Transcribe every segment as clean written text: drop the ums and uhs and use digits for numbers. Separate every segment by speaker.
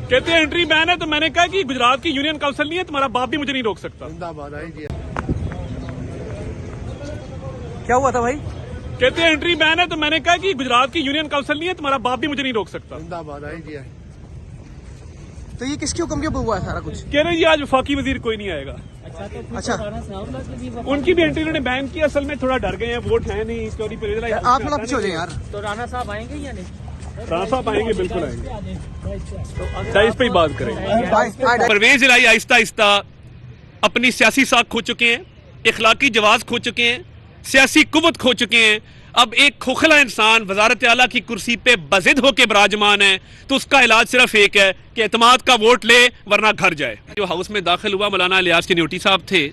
Speaker 1: کہتے ہیں انٹری بین ہے، تو میں نے کہا کہ گجرات کی یونین کونسل نہیں ہے، تمہارا باپ بھی مجھے نہیں روک سکتا.
Speaker 2: کیا ہوا تھا بھائی؟
Speaker 1: کہتے ہیں انٹری بین ہے، تو میں نے کہا کہ گجرات کی یونین کونسل نہیں ہے، تمہارا باپ بھی مجھے نہیں روک سکتا.
Speaker 2: تو یہ کس کے حکم کے اوپر ہوا ہے سارا کچھ؟
Speaker 1: کہہ رہے جی آج وفاقی وزیر کوئی نہیں آئے گا.
Speaker 2: اچھا،
Speaker 1: ان کی بھی انٹری انہوں نے بین کی، اصل میں تھوڑا ڈر گئے ہیں، ووٹ ہے نہیں چوری پر.
Speaker 2: آپ تھوڑا پیچھے ہو جائیں یار.
Speaker 3: تو رانا صاحب آئیں گے یا نہیں؟
Speaker 1: رانا صاحب آئیں گے، بالکل آئیں گے. اس پہ ہی بات کریں گے. پرویز الہی آہستہ آہستہ اپنی سیاسی ساکھ کھو چکے ہیں، اخلاقی جواز کھو چکے ہیں، سیاسی قوت کھو چکے ہیں. اب ایک کھوکھلا انسان وزارت اعلیٰ کی کرسی پہ بضد ہو کے براجمان ہے، تو اس کا علاج صرف ایک ہے کہ اعتماد کا ووٹ لے ورنہ گھر جائے. جو ہاؤس میں داخل ہوا مولانا الیاس چنیوٹی صاحب تھے،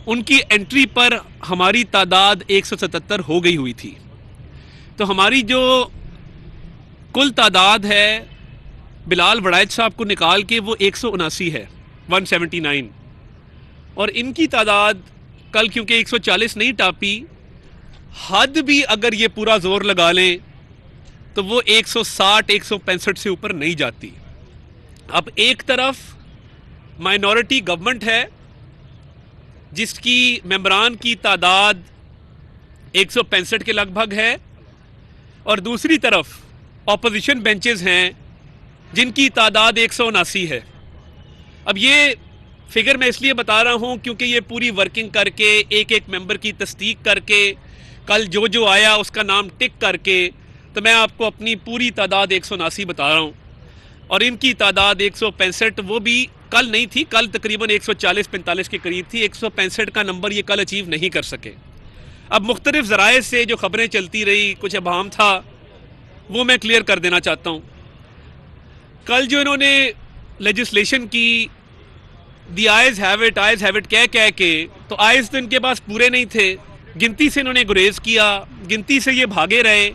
Speaker 1: ان کی انٹری پر ہماری تعداد 177 ہو گئی ہوئی تھی. تو ہماری جو کل تعداد ہے بلال وڑائچ صاحب کو نکال کے وہ 179 ہے، 179. اور ان کی تعداد کل کیونکہ 140 نہیں ٹاپی، حد بھی اگر یہ پورا زور لگا لیں تو وہ 160 165 سے اوپر نہیں جاتی. اب ایک طرف مائنورٹی گورنمنٹ ہے جس کی ممبران کی تعداد 165 کے لگ بھگ ہے، اور دوسری طرف اپوزیشن بینچز ہیں جن کی تعداد 179 ہے. اب یہ فگر میں اس لیے بتا رہا ہوں کیونکہ یہ پوری ورکنگ کر کے ایک ایک ممبر کی تصدیق کر کے کل جو آیا اس کا نام ٹک کر کے تو میں آپ کو اپنی پوری تعداد 179 بتا رہا ہوں. اور ان کی تعداد 165 وہ بھی کل نہیں تھی، کل تقریباً 140-45 کے قریب تھی. 165 کا نمبر یہ کل اچیو نہیں کر سکے. اب مختلف ذرائع سے جو خبریں چلتی رہی، کچھ ابہام تھا، وہ میں کلیئر کر دینا چاہتا ہوں. کل جو انہوں نے لیجسلیشن کی دی آئیز ہیو اٹ کہہ کے، تو آئیز تو ان کے پاس پورے نہیں تھے، گنتی سے انہوں نے گریز کیا، گنتی سے یہ بھاگے رہے.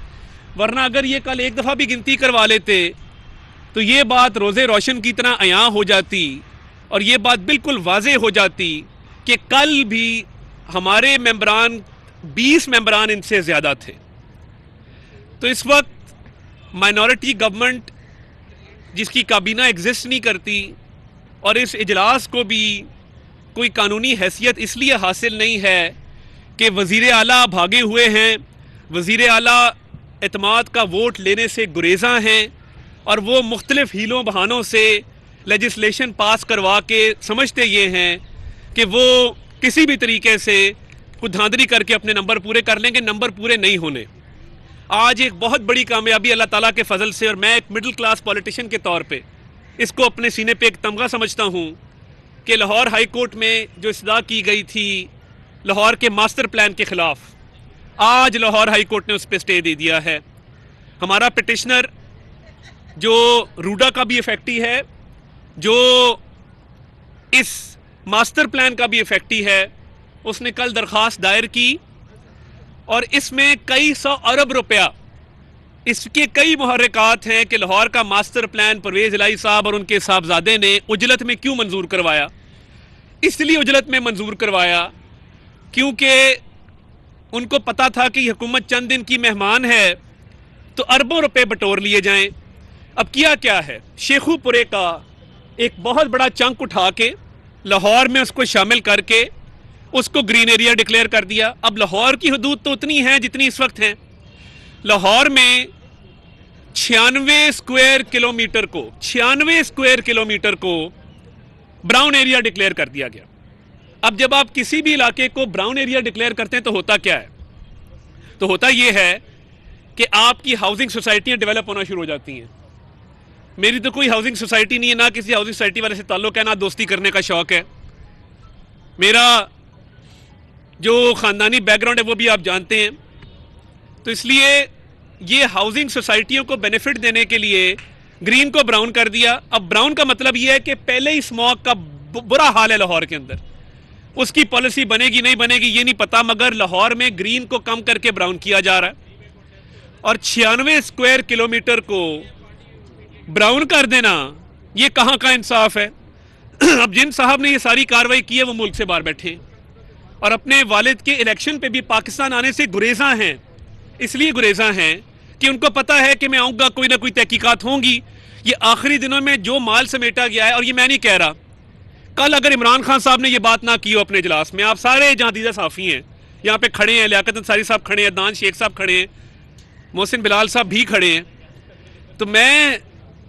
Speaker 1: ورنہ اگر یہ کل ایک دفعہ بھی گنتی کروا لیتے تو یہ بات روزے روشن کی طرح عیاں ہو جاتی، اور یہ بات بالکل واضح ہو جاتی کہ کل بھی ہمارے ممبران 20 ممبران ان سے زیادہ تھے. تو اس وقت مائنورٹی گورنمنٹ جس کی کابینہ ایگزسٹ نہیں کرتی، اور اس اجلاس کو بھی کوئی قانونی حیثیت اس لیے حاصل نہیں ہے کہ وزیر اعلیٰ بھاگے ہوئے ہیں، وزیر اعلیٰ اعتماد کا ووٹ لینے سے گریزاں ہیں، اور وہ مختلف ہیلوں بہانوں سے لیجسلیشن پاس کروا کے سمجھتے یہ ہیں کہ وہ کسی بھی طریقے سے کچھ دھاندلی کر کے اپنے نمبر پورے کر لیں گے. نمبر پورے نہیں ہونے. آج ایک بہت بڑی کامیابی اللہ تعالیٰ کے فضل سے، اور میں ایک مڈل کلاس پولیٹیشین کے طور پہ اس کو اپنے سینے پہ ایک تمغہ سمجھتا ہوں کہ لاہور ہائی کورٹ میں جو استدعا کی گئی تھی لاہور کے ماسٹر پلان کے خلاف، آج لاہور ہائی کورٹ نے اس پہ اسٹے دے دیا ہے. ہمارا پٹیشنر جو روڈا کا بھی افیکٹی ہے، جو اس ماسٹر پلان کا بھی افیکٹی ہے، اس نے کل درخواست دائر کی، اور اس میں کئی 100 ارب روپیہ اس کے کئی محرکات ہیں کہ لاہور کا ماسٹر پلان پرویز الہی صاحب اور ان کے صاحبزادے نے اجلت میں کیوں منظور کروایا. اس لیے اجلت میں منظور کروایا کیونکہ ان کو پتا تھا کہ یہ حکومت چند دن کی مہمان ہے، تو اربوں روپے بٹور لیے جائیں. اب کیا ہے، شیخو پورے کا ایک بہت بڑا چنک اٹھا کے لاہور میں اس کو شامل کر کے اس کو گرین ایریا ڈکلیئر کر دیا. اب لاہور کی حدود تو اتنی ہیں جتنی اس وقت ہیں. لاہور میں 96 اسکوائر کلومیٹر کو براؤن ایریا ڈکلیئر کر دیا گیا. اب جب آپ کسی بھی علاقے کو براؤن ایریا ڈکلیئر کرتے ہیں تو ہوتا کیا ہے؟ تو ہوتا یہ ہے کہ آپ کی ہاؤسنگ سوسائٹیاں ڈیولپ ہونا شروع ہو جاتی ہیں. میری تو کوئی ہاؤسنگ سوسائٹی نہیں ہے، نہ کسی ہاؤسنگ سوسائٹی والے سے تعلق ہے، نہ دوستی کرنے کا شوق ہے. میرا جو خاندانی بیک گراؤنڈ ہے وہ بھی آپ جانتے ہیں. تو اس لیے یہ ہاؤسنگ سوسائٹیوں کو بینیفٹ دینے کے لیے گرین کو براؤن کر دیا. اب براؤن کا مطلب یہ ہے کہ پہلے ہی اسموک کا برا حال ہے لاہور کے اندر. اس کی پالیسی بنے گی نہیں بنے گی یہ نہیں پتا، مگر لاہور میں گرین کو کم کر کے براؤن کیا جا رہا ہے. اور 96 اسکوائر کلومیٹر کو براؤن کر دینا، یہ کہاں کا انصاف ہے؟ اب جن صاحب نے یہ ساری کاروائی کی ہے وہ ملک سے باہر بیٹھے ہیں، اور اپنے والد کے الیکشن پہ بھی پاکستان آنے سے گریزاں ہیں. اس لیے گریزاں ہیں کہ ان کو پتا ہے کہ میں آؤں گا کوئی نہ کوئی تحقیقات ہوں گی. یہ آخری دنوں میں جو مال سمیٹا گیا ہے، اور یہ میں نہیں کہہ رہا، کل اگر عمران خان صاحب نے یہ بات نہ کی ہو اپنے اجلاس میں، آپ سارے جہاں دیدہ صحافی ہیں یہاں پہ کھڑے ہیں، لیاقت انصاری صاحب کھڑے ہیں، عدنان شیخ صاحب کھڑے ہیں، محسن بلال صاحب بھی کھڑے ہیں، تو میں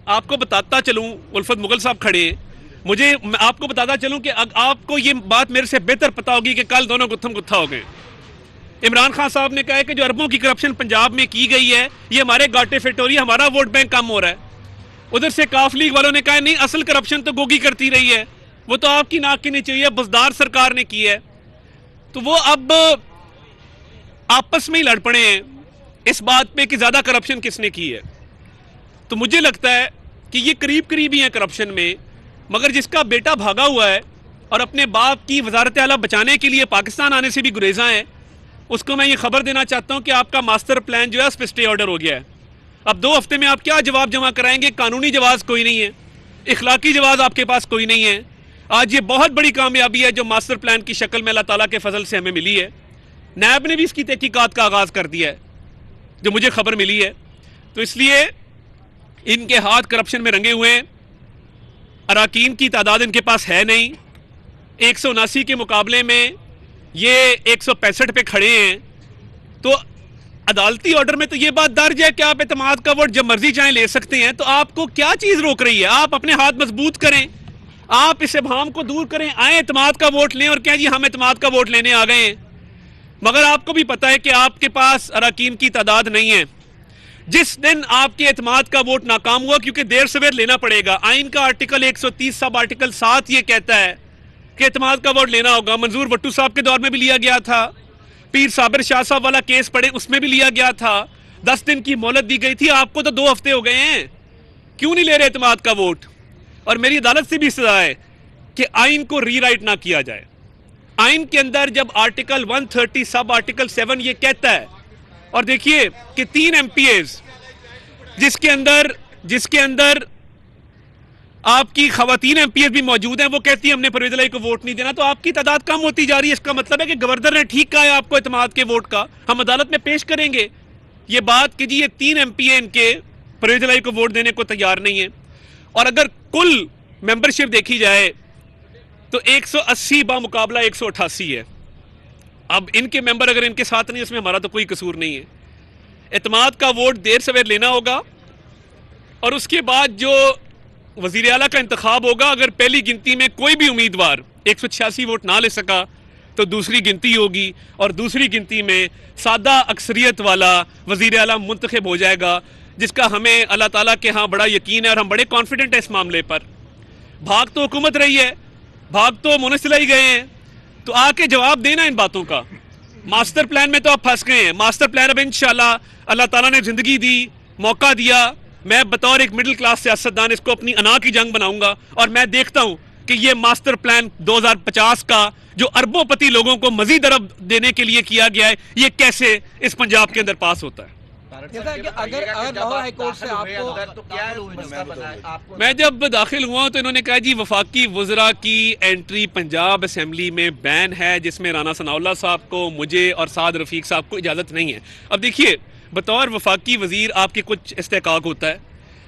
Speaker 1: آپ کو بتاتا چلوں، الفت مغل صاحب کھڑے ہیں، میں آپ کو بتاتا چلوں کہ آپ کو یہ بات میرے سے بہتر پتا ہوگی کہ کل دونوں گتھم گتھا ہو گئے۔ عمران خان صاحب نے کہا ہے کہ جو اربوں کی کرپشن پنجاب میں کی گئی ہے یہ ہمارے گاٹے فٹ ہو رہی ہے، ہمارا ووٹ بینک کم ہو رہا ہے۔ ادھر سے کاف لیگ والوں نے کہا نہیں، اصل کرپشن تو گوگی کرتی رہی ہے، وہ تو آپ کی ناک کی نیچے ہے، بزدار سرکار نے کی ہے۔ تو وہ اب آپس میں ہی لڑ پڑے ہیں اس بات پہ کہ زیادہ کرپشن کس نے کی ہے۔ تو مجھے لگتا ہے کہ یہ قریب قریب ہی ہیں کرپشن میں، مگر جس کا بیٹا بھاگا ہوا ہے اور اپنے باپ کی وزارت اعلیٰ بچانے کے لیے پاکستان آنے سے بھی گریزاں ہے، اس کو میں یہ خبر دینا چاہتا ہوں کہ آپ کا ماسٹر پلان جو ہے اس پہ سٹے آرڈر ہو گیا ہے۔ اب 2 ہفتے میں آپ کیا جواب جمع کرائیں گے؟ قانونی جواز کوئی نہیں ہے، اخلاقی جواز آپ کے پاس کوئی نہیں ہے۔ آج یہ بہت بڑی کامیابی ہے جو ماسٹر پلان کی شکل میں اللہ تعالیٰ کے فضل سے ہمیں ملی ہے۔ نیب نے بھی اس کی تحقیقات کا آغاز کر دیا ہے جو مجھے خبر ملی ہے۔ تو اس لیے ان کے ہاتھ کرپشن میں رنگے ہوئے ہیں، اراکین کی تعداد ان کے پاس ہے نہیں، 179 کے مقابلے میں یہ 165 پہ کھڑے ہیں۔ تو عدالتی آرڈر میں تو یہ بات درج ہے کہ آپ اعتماد کا ووٹ جب مرضی چاہیں لے سکتے ہیں، تو آپ کو کیا چیز روک رہی ہے؟ آپ اپنے ہاتھ مضبوط کریں، آپ اس ابہام کو دور کریں، آئیں اعتماد کا ووٹ لیں اور کہیں جی ہم اعتماد کا ووٹ لینے آ گئے ہیں۔ مگر آپ کو بھی پتا ہے کہ آپ کے پاس اراکین کی تعداد نہیں ہے۔ جس دن آپ کے اعتماد کا ووٹ ناکام ہوا، کیونکہ دیر سویر لینا پڑے گا، آئین کا آرٹیکل 130 سب آرٹیکل 7 یہ کہتا ہے کہ اعتماد کا ووٹ لینا ہوگا۔ منظور بٹو صاحب کے دور میں بھی لیا گیا تھا، پیر صابر شاہ صاحب والا کیس پڑے اس میں بھی لیا گیا تھا، 10 دن کی مہلت دی گئی تھی۔ آپ کو تو 2 ہفتے ہو گئے ہیں، کیوں نہیں لے رہے اعتماد کا ووٹ؟ اور میری عدالت سے بھی استدعا ہے کہ آئین کو ری رائٹ نہ کیا جائے۔ آئین کے اندر جب آرٹیکل 130 سب آرٹیکل 7 یہ کہتا ہے، اور دیکھیے کہ 3 ایم پی ایز جس کے اندر آپ کی خواتین ایم پی ایز بھی موجود ہیں، وہ کہتی ہیں ہم نے پرویز الہی کو ووٹ نہیں دینا، تو آپ کی تعداد کم ہوتی جا رہی ہے۔ اس کا مطلب ہے کہ گورنر نے ٹھیک کہا ہے آپ کو اعتماد کے ووٹ کا، ہم عدالت میں پیش کریں گے یہ بات کہ جی یہ 3 ایم پی اے ان کے پرویز الہی کو ووٹ دینے کو تیار نہیں ہے۔ اور اگر کل ممبرشپ دیکھی جائے تو 180 بمقابلہ 188 ہے۔ اب ان کے ممبر اگر ان کے ساتھ نہیں، اس میں ہمارا تو کوئی قصور نہیں ہے۔ اعتماد کا ووٹ دیر سویر لینا ہوگا، اور اس کے بعد جو وزیر اعلیٰ کا انتخاب ہوگا، اگر پہلی گنتی میں کوئی بھی امیدوار 186 ووٹ نہ لے سکا تو دوسری گنتی ہوگی، اور دوسری گنتی میں سادہ اکثریت والا وزیر اعلیٰ منتخب ہو جائے گا، جس کا ہمیں اللہ تعالیٰ کے ہاں بڑا یقین ہے اور ہم بڑے کانفیڈنٹ ہیں اس معاملے پر۔ بھاگ تو حکومت رہی ہے، بھاگ تو منسلئی گئے ہیں، تو آ کے جواب دینا ان باتوں کا۔ ماسٹر پلان میں تو آپ پھنس گئے ہیں۔ ماسٹر پلان اب انشاءاللہ اللہ تعالیٰ نے زندگی دی، موقع دیا، میں بطور ایک مڈل کلاس سیاستدان اس کو اپنی انا کی جنگ بناؤں گا، اور میں دیکھتا ہوں کہ یہ ماسٹر پلان 2050 کا جو اربوں پتی لوگوں کو مزید ارب دینے کے لیے کیا گیا ہے، یہ کیسے اس پنجاب کے اندر پاس ہوتا ہے۔
Speaker 2: اگر لاہور ہائی کورٹ سے آپ کو
Speaker 1: میں جب داخل ہوا تو انہوں نے کہا جی وفاقی وزراء کی انٹری پنجاب اسمبلی میں بین ہے، جس میں رانا ثناء اللہ صاحب کو، مجھے اور سعد رفیق صاحب کو اجازت نہیں ہے۔ اب دیکھیے بطور وفاقی وزیر آپ کے کچھ استحقاق ہوتا ہے،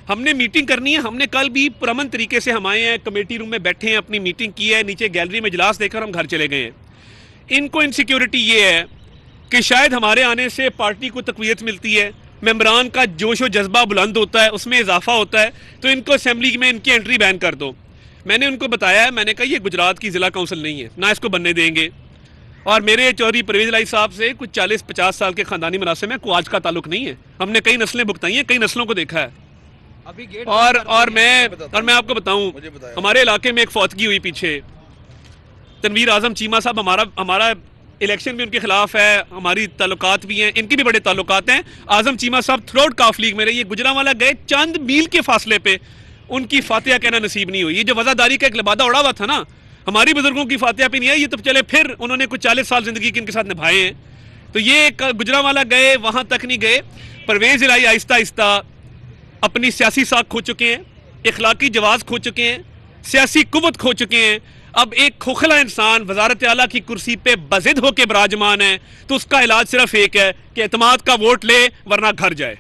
Speaker 1: ہم نے میٹنگ کرنی ہے، ہم نے کل بھی پرامن طریقے سے ہم آئے ہیں، کمیٹی روم میں بیٹھے ہیں، اپنی میٹنگ کی ہے، نیچے گیلری میں اجلاس دے کر ہم گھر چلے گئے ہیں۔ ان کو انسیکیورٹی یہ ہے کہ شاید ہمارے آنے سے پارٹی کو تقویت ملتی ہے، ممبران کا جوش و جذبہ بلند ہوتا ہے، اس میں اضافہ ہوتا ہے، تو ان کو اسمبلی میں ان کی انٹری بین کر دو۔ میں نے ان کو بتایا ہے، میں نے کہا یہ گجرات کی ضلع کونسل نہیں ہے، نہ اس کو بننے دیں گے، اور میرے چودھری پرویز الہی صاحب سے کچھ 40-50 سال کے خاندانی مراسم میں کوئی آج کا تعلق نہیں ہے، ہم نے کئی نسلیں بھگتائی ہیں، کئی نسلوں کو دیکھا ہے۔ اور میں آپ کو بتاؤں، ہمارے علاقے میں ایک فوتگی ہوئی پیچھے، تنویر اعظم چیمہ صاحب، ہمارا الیکشن بھی ان کے خلاف ہے، ہماری تعلقات بھی ہیں، ان کی بھی بڑے تعلقات ہیں۔ اعظم چیمہ صاحب تھروٹ کاف لیگ میں رہے، یہ گجرانوالہ گئے، چند میل کے فاصلے پہ ان کی فاتحہ کہنا نصیب نہیں ہوئی۔ یہ جو وزاداری کا ایک لبادہ اڑا ہوا تھا نا، ہماری بزرگوں کی فاتحہ پہ نہیں ہے، یہ تو چلے پھر انہوں نے کچھ 40 سال زندگی کے ان کے ساتھ نبھائے ہیں، تو یہ گجرانوالہ گئے، وہاں تک نہیں گئے۔ پرویز الہی آہستہ آہستہ اپنی سیاسی ساکھ کھو چکے ہیں، اخلاقی جواز کھو چکے ہیں، سیاسی قوت کھو چکے ہیں۔ اب ایک کھوکھلا انسان وزارت اعلیٰ کی کرسی پہ بضد ہو کے براجمان ہے، تو اس کا علاج صرف ایک ہے کہ اعتماد کا ووٹ لے ورنہ گھر جائے۔